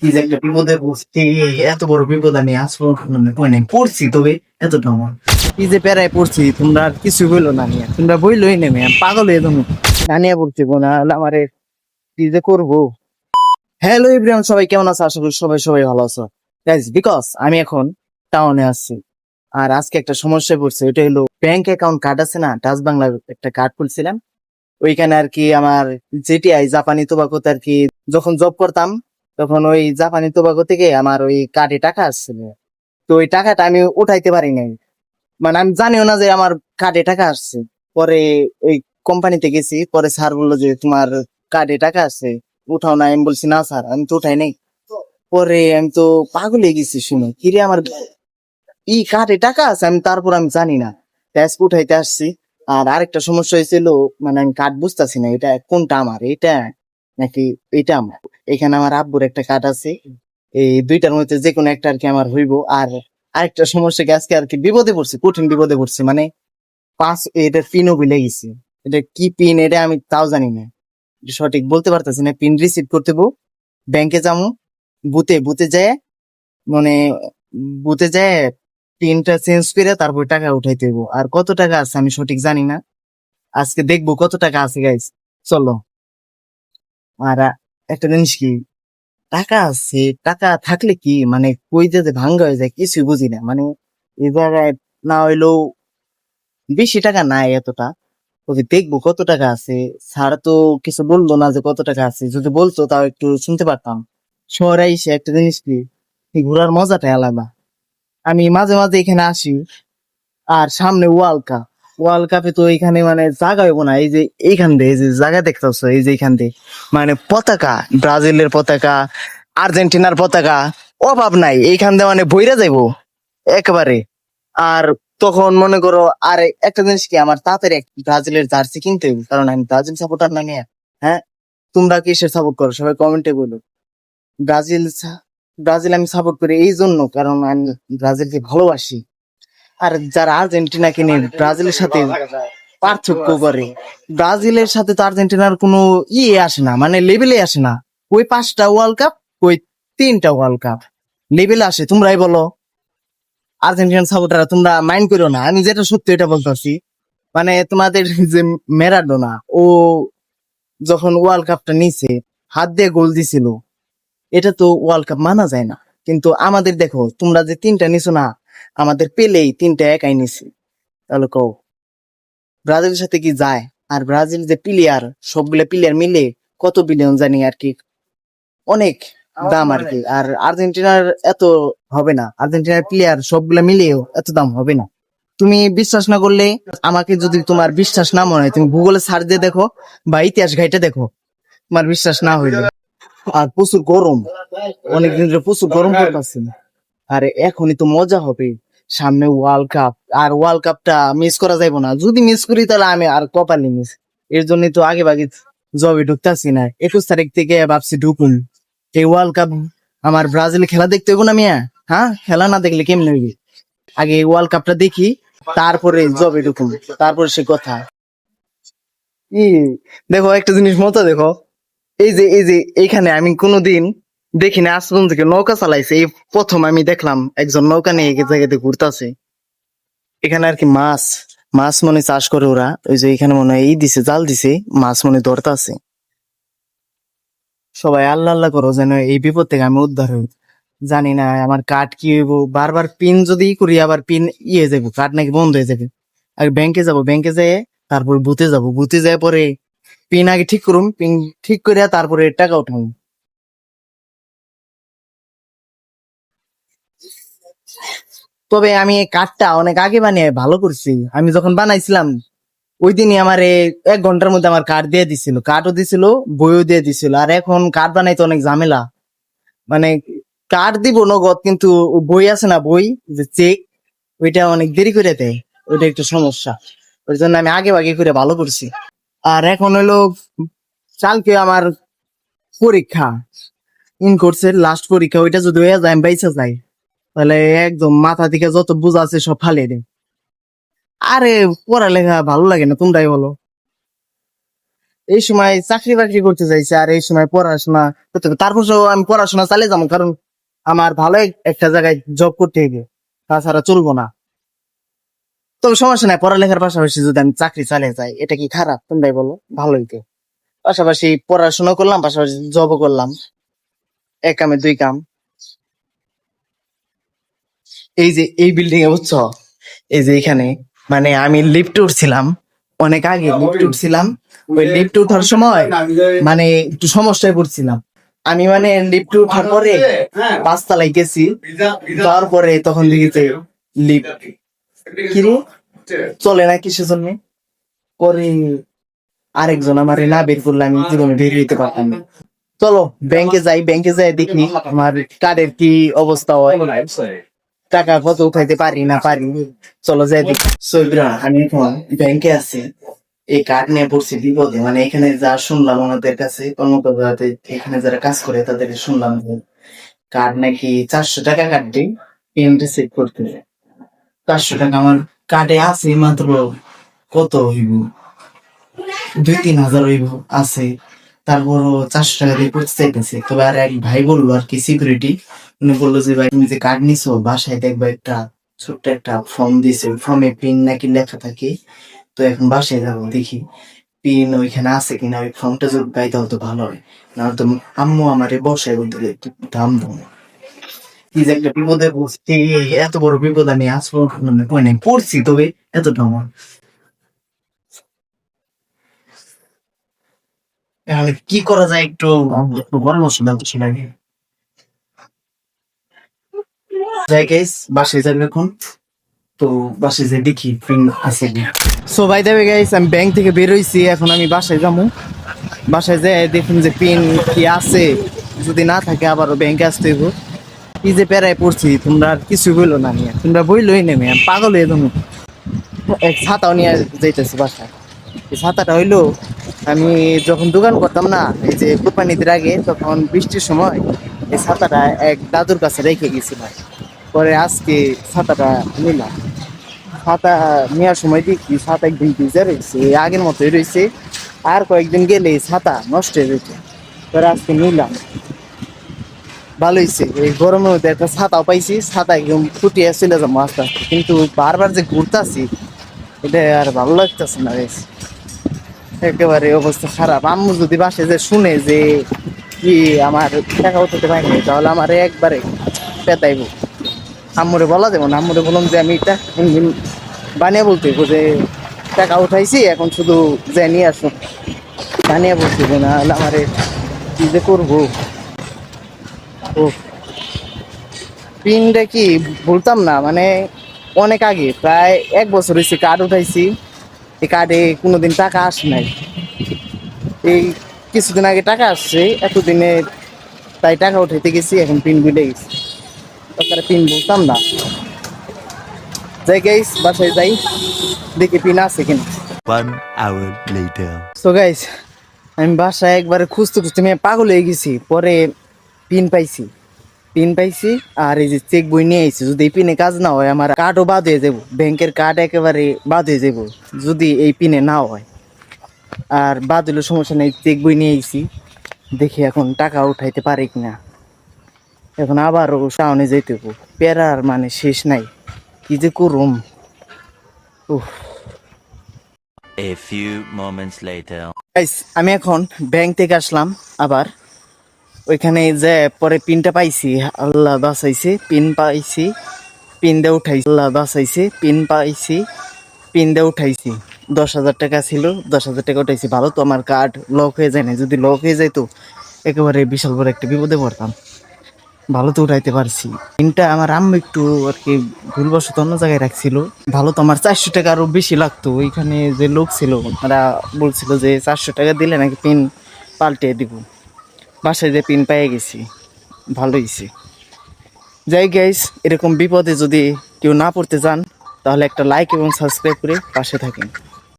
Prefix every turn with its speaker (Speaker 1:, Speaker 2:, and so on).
Speaker 1: কি যে একটা বিপদে পড়ছি, এত বড় বিপদ আমি আসবো কই নাই পড়ছি, তবে এতটা আমার কি যে পেরায় পড়ছি, তোমরা আর কিছু বললো না নিয়ে, তোমরা বইলই নেমে আমি পাগল হয়ে তুমি নানিয়া পড়ছি না আমারে কি যে করবো। হ্যালো এভরিওয়ান, সবাই কেমন আছে? আশা করি সবাই সবাই ভালো আছো গাইস। বিকজ আমি এখন টাউনে আসছি, আর আজকে একটা সমস্যায় পড়ছে। এটা হলো ব্যাংক অ্যাকাউন্ট কার্ড আছে না, ডাচ বাংলার একটা কার্ড খুলছিলাম। ওইখানে আর কি আমার যেটিআই জাপানি টোবাকোতে আর কি যখন জব করতাম, তখন ওই জাপানি টোবাকো থেকে আমার ওই কার্ডে টাকা আসছিল। তো ওই টাকাটা আমি উঠাইতে পারি নাই, মানে আমি জানিও না যে আমার কার্ডে টাকা আসছে। পরে ওই কোম্পানিতে গেছি, পরে স্যার বললো যে তোমার কার্ডে টাকা আসছে, উঠাও না। আমি বলছি না স্যার, আমি তো উঠাই নাই। পরে আমি তো পাগল হয়ে গেছি শুনে, কিরে আমার কার্ডে টাকা আছে, তারপর আমি জানি না। ট্যাক্স উঠাইতে আসছি। আর আরেকটা সমস্যা হয়েছিল, মানে আমি কার্ড বুঝতেছি না এটা কোনটা আমার, এটা নাকি এটা আমার। এখানে আমার আব্বুর একটা কার্ড আছে, এই দুইটার মধ্যে যে কোনো একটা আর কি আমার হইব। আর আরেকটা সমস্যা কি, আজকে আর কি বিপদে পড়ছি, কঠিন বিপদে পড়ছি। মানে এটার পিনও ভুলে গেছি। এটা কি পিন এটা আমি তাও জানি না, এটা সঠিক বলতে পারতেছি না। পিন রিসিভ করতে ব্যাংকে যাবো, বুথে বুথে যায়, মানে বুথে যায় পিনটা চেঞ্জ করে তারপর টাকা উঠাইতে হইব। আর কত টাকা আছে আমি সঠিক জানি না, আজকে দেখবো কত টাকা আছে গাইস। চলো। আর একটা জিনিস কি, টাকা আছে, টাকা থাকলে কি মানে কই যে ভাঙ্গা হয়ে যায় কিছুই বুঝি না। মানে এই জায়গায় না হইলেও বেশি টাকা নাই এতটা। ওকে দেখবো কত টাকা আছে। স্যার তো কিছু বললো না যে কত টাকা আছে, যদি বলতো তাও একটু শুনতে পারতাম। শহরে এসে একটা জিনিস কি, এই ঘোরার মজাটাই আলাদা। আমি মাঝে মাঝে এখানে আসি, আর সামনে ওয়ার্ল্ড কাপ। ওয়ার্ল্ড কাপে তো এখানে মানে জায়গা হইব না। এই যে এইখান দিয়ে এই যে জায়গা দেখতেছ, এই যে এইখান দিয়ে মানে পতাকা, ব্রাজিলের পতাকা, আর্জেন্টিনার পতাকা, অভাব নাই এইখান দিয়ে, মানে বইরা যাইবো একেবারে। আর তখন মনে করো, আর একটা জিনিস কি, আমার তাড়াতাড়ি ব্রাজিলের জার্সি কিনতে হইব, কারণ আমি ব্রাজিল সাপোর্টার না নিয়ে। হ্যাঁ, তোমরা কিসের সাপোর্ট করো সবাই কমেন্টে বলো। ব্রাজিল ব্রাজিল আমি সাপোর্ট করি এই জন্য কারণ আমি ব্রাজিলকে ভালোবাসি। আর যারা আর্জেন্টিনাকে নিয়ে ব্রাজিলের সাথে পার্থক্য করে, ব্রাজিলের সাথে তো আর্জেন্টিনার কোনো আসে না, মানে লেভেলে আসে না। ওই 5টা ওয়ার্ল্ড কাপ, ওই 3টা ওয়ার্ল্ড কাপ লেভেলে আসে। তোমরাই বলো, আর্জেন্টিনান সাপোর্টার তোমরা মাইন্ড করো না, আমি যেটা সত্যি এটা বলতেছি। মানে তোমাদের যে ম্যারাডোনা, ও যখন ওয়ার্ল্ড কাপটা নিছে, হাত দিয়ে গোল দিছিল, এটা তো ওয়ার্ল্ড কাপ মানা যায় না। কিন্তু আমাদের দেখো, তোমরা যে 3টা নিছো না, আমাদের পেলেই 3টা একাই নিছে। তাহলে কও ব্রাজিলের সাথে কি যায়? আর ব্রাজিল যে প্লেয়ার, সবগুলো প্লেয়ার মিলে কত বিলিয়ন জানি আর কি, অনেক দাম আর কি। আর আর্জেন্টিনার এত হবে না, আর্জেন্টিনার প্লেয়ার সবগুলো মিলিয়েও এত দাম হবে না। তুমি বিশ্বাস না করলে, আমাকে যদি তোমার বিশ্বাস না মনে হয়, তুমি গুগলে সার্চ দিয়ে দেখো বা ইতিহাস ঘাইটে দেখো, তোমার বিশ্বাস না হইলে। আর প্রচুর গরম, অনেকদিন ধরে প্রচুর গরম পড়তেছে। আর এখনই তো মজা হবে, সামনে ওয়ার্ল্ড কাপ। আর ওয়ার্ল্ড কাপটা মিস করা যাইবো না, যদি মিস করি তাহলে আমি আর কপালি মিস। এর জন্যই তো আগে ভাগে জবে ঢুকতেছি না, 21 তারিখ থেকে ভাবছি ঢুকুন। এই ওয়ার্ল্ড কাপ আমার ব্রাজিল খেলা দেখতে হইব না মিয়া। হ্যাঁ, খেলা না দেখলে কেমনে হইবে? আগে এই ওয়ার্ল্ড কাপটা দেখি, তারপরে জবে ঢুকুন, তারপরে সে কথা। ই দেখো একটা জিনিস মতো দেখো, এই যে এইখানে আমি কোনোদিন দেখি না, আজ পর্যন্ত কেউ নৌকা চালাইছে, এই প্রথম আমি দেখলাম একজন নৌকা নিয়ে এক জায়গাতে ঘুরতেছে। এখানে আর কি মাছ মাছ মনে চাষ করে ওরা, ওই যে এখানে মনে হয় দিছে, জাল দিছে, মাছ মনে ধরতাছে। সবাই আল্লাহ আল্লাহ করো যেন এই বিপদ থেকে আমি উদ্ধার হই। জানি না আমার কার্ড কি হইব, বারবার পিন যদি করি আবার পিন যাবো, কার্ড নাকি বন্ধ হয়ে যাবে। আর ব্যাংকে যাব, ব্যাংকে যেয়ে তারপর বুথে যাব, বুথে যায় পরে পিন আগে ঠিক করুম, পিন ঠিক করে তারপরে টাকা উঠাবো। তবে আমি এই কার্ডটা অনেক আগে বানিয়ে ভালো করছি। আমি যখন বানাইছিলাম ওই দিনই আমার 1 ঘন্টার মধ্যে আমার কার্ড দিয়ে দিছিল, কার্ডও দিছিল, বইও দিয়ে দিছিল। আর এখন কার্ড বানাইতে অনেক ঝামেলা। মানে কার্ড দিব নগদ, কিন্তু বই আছে না, বই যে চেক, ওইটা অনেক দেরি করে দেয়, ওইটা একটু সমস্যা। ওই জন্য আমি আগে ভাগে করে ভালো করছি। আর এখন হলো কালকে আমার পরীক্ষা, ইন কোর্সের লাস্ট পরীক্ষা। ওইটা যদি হয়ে যায়, আমি বাইসা যাই, তাহলে একদম মাথা থেকে যত বোঝা আছে সব ফালিয়ে দেয়। আরে পড়ালেখা ভালো লাগে না, তোমরাই বলো। এই সময় চাকরি বাকরি করতে চাইছে, আর এই সময় পড়াশোনা করতে হবে। তারপর আমি পড়াশোনা চালিয়ে যাবো, কারণ আমার ভালো একটা জায়গায় জব করতে হবে, তাছাড়া চলবো না। তবে সমস্যা নাই, পড়ালেখার পাশাপাশি যদি আমি চাকরি চালিয়ে যাই, এটা কি খারাপ? তোমরাই বলো, ভালোই তো। পাশাপাশি পড়াশোনা করলাম, পাশাপাশি জবও করলাম, এক কামে দুই কাম। এই যে এই বিল্ডিং এ বুঝছো, এই যে এখানে মানে আমি লিফট উঠছিলাম, অনেক আগে লিফট উঠছিলাম। ওই লিফট উঠার সময় মানে একটু সমস্যায় পড়ছিলাম আমি। মানে লিফট উঠার পরে 5 তলায় গেছি, তারপরে তখন দেখি লিফট কিরে চলে না কিসের জন্য। পরে আরেকজন আমার না বের করলে আমি জীবনে বের হইতে পারতাম না। চলো ব্যাংকে যাই, ব্যাংকে যাই দেখি আমার কার্ডের কি অবস্থা হয়, টাকা কত উঠাইতে পারি না পারি। চলো যাই দেখি। সৈবরা, আমি এখন ব্যাংকে আছি, এই কার্ড নিয়ে পড়ছি বিপদে। মানে এখানে যা শুনলাম ওনাদের কাছে, কর্মকর্তা এখানে যারা কাজ করে তাদের শুনলাম যে কার্ড নাকি 400 টাকা কাটবে পিন রিসেট করতে। 400 টাকা আমার কার্ডে আছে মাত্র কত হইব, 2-3 হাজার হইব আছে। তারপরও 400 টাকা দিয়ে করতে চাইতেছে। তবে আর এক ভাই বললো আর কি, সিকিউরিটি, উনি বললো যে ভাই তুমি যে কার্ড নিছো বাসায় দেখবা একটা ছোট্ট একটা ফর্ম দিছে, ফর্মে পিন নাকি লেখা থাকে। তো এখন বাসায় যাবো দেখি পিন ওইখানে আছে কিনা। ওই ফর্মটা যদি পাই তাহলে তো ভালো হয়, না তো আম্মু আমারে বসায় বলতে দাম দাম। কি যে একটা বিপদে পড়ছি, এত বড় বিপদ আমি আসবো মানে কই নাই পড়ছি, তবে এতটা আমার এখন কি করা যায়, একটু একটু পরামর্শ দাও তো সেটাকে। যাই গাইস, বাসায় যাবে এখন। তো বাসায় যাই দেখি পিন আছে কি। So by the way guys, আমি ব্যাংক থেকে বের হইছি, এখন আমি বাসায় যাবো। বাসায় যাই দেখুন যে পিন কি আছে, যদি না থাকে আবারও ব্যাংকে আসতে হইব। কি যে প্যারায় পড়ছি, তোমরা আর কিছু বললো না নিয়ে, তোমরা বইলই নেমে আমি পাগল হয়ে যাবো। এক ছাতাও নিয়ে যাইতেছি বাসায়। এই ছাতাটা হইলো আমি যখন দোকান করতাম না, এই যে কোরবানিদের আগে, তখন বৃষ্টির সময় এই ছাতাটা এক দাদুর কাছে রেখে গেছিলাম। পরে আজকে ছাতাটা নিলাম। ছাতা নেওয়ার সময় দেখি ছাতা একদিন ভিজে রয়েছে, আগের মতোই রয়েছে। আর কয়েকদিন গেলে এই ছাতা নষ্ট হয়ে যেত। পরে আজকে নিলাম, ভালো হয়েছে। এই গরমের মধ্যে একটা ছাতাও পাইছি, ছাতা একদম ফুটিয়ে চলে যাবো আস্তে আস্তে। কিন্তু বারবার যে ঘুরতাছি, এটা আর ভালো লাগতেছে না বেশ, একেবারে অবস্থা খারাপ। আম্মু যদি বাসে যে শুনে যে কি আমার টাকা উঠাতে পারিনি, তাহলে আমার একবারে পেতাইব। আম্মুরে বলা যাবো না, আম্মুরে বললাম যে আমি এটা বানিয়ে বলতে হইবো যে টাকা উঠাইছি, এখন শুধু যে নিয়ে আসুন, বানিয়ে বলতে হইবো, না হলে আমারে কি যে করবো। ও পিনটা কি বলতাম না, মানে অনেক আগে প্রায় 1 বছর হয়েছে কার্ড উঠাইছি, এই কার্ডে কোনোদিন টাকা আসে নাই। এই কিছুদিন আগে টাকা আসছে, এতদিনে তাই টাকা উঠাইতে গেছি, এখন পিন ভুলে গেছি। তাছাড়া পিন বলতাম না। যাই গাইস, বাসায় যাই দেখি পিন আছে কিনা।
Speaker 2: 1 hour later.
Speaker 1: সো গাইস, আমি বাসায় একবারে খুঁজতে খুঁজতে আমি পাগল হয়ে গেছি। পরে পিন পাইছি, পিন পাইছি। আর এই যে চেক বই নিয়ে আইছি, যদি এই পিনে কাজ না হয় আমার কার্ডও বাদ হয়ে যাবো, ব্যাংকের কার্ড একেবারে বাদ হয়ে যাবো যদি এই পিনে না হয়। আর বাদ হইলে সমস্যা নেই, চেক বই নিয়ে আইছি, দেখি এখন টাকা উঠাইতে পারে কিনা। এখন আবারও টাউনে যেতে হবো, প্যারার মানে শেষ নাই, কি যে করুম। উফ।
Speaker 2: A few moments later.
Speaker 1: Guys, আমি এখন ব্যাংক থেকে আসলাম আবার। ওইখানে যে পরে পিনটা পাইছি, আল্লাহ বাঁচাইছে, পিন পাইছি, পিন দিয়ে উঠাইছি, আল্লাহ বাঁচাইছে, পিন পাইছি, পিন দিয়ে উঠাইছি। 10,000 টাকা ছিল, 10,000 টাকা উঠাইছি। ভালো তো আমার কার্ড লক হয়ে যায় না, যদি লক হয়ে যাইতো একেবারে বিশাল বড় একটা বিপদে পড়তাম। ভালো তো উঠাইতে পারছি। পিনটা আমার আম্মু একটু আর কি ভুলবশত অন্য জায়গায় রাখছিল। ভালো তো আমার 400 টাকা আরো বেশি লাগতো। ওইখানে যে লোক ছিল তারা বলছিল যে 400 টাকা দিলে নাকি পিন পাল্টে দিব। বাসায় যে পিন পেয়ে গেছি, ভালো হয়েছে। যাই গাইস, এরকম বিপদে যদি কেউ না পড়তে চান, তাহলে একটা লাইক এবং সাবস্ক্রাইব করে পাশে থাকেন।